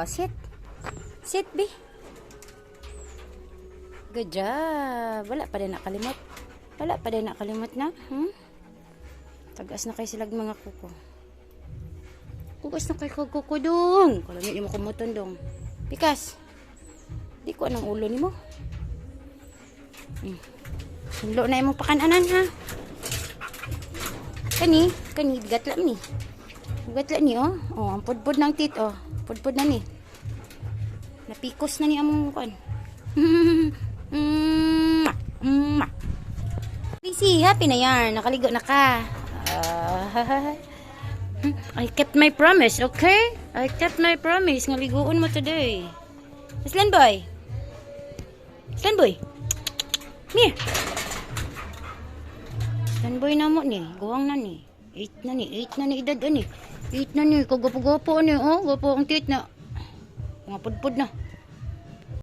Sit. Sit, be. Good job. Wala pa din nakalimot. Wala pa din nakalimot na. Tagas na kayo silag mga kuko. Tagas na kayo kuko dong. Kalau niyo mo kumuton dong. Pikas. Di ko anong ulo ni mo. Sunlo na imong pakananan ha. Kani gatla ni. Gatla ni oh. Oh, ang pudpud ng tit oh. Pudpud na ni. Napikos na ni among kuan. Busy, happy na yan. Nakaligo na ka. I kept my promise, okay? I kept my promise. Ngaliguon mo today. Slan boy. Slan boy. Mir. Slan boy na mo ni. Guwang na ni. 8 na ni edad ani. 8 na ni. Kagapo-gapo ni. Oh, gapo ang tit na. Mga pudpud na.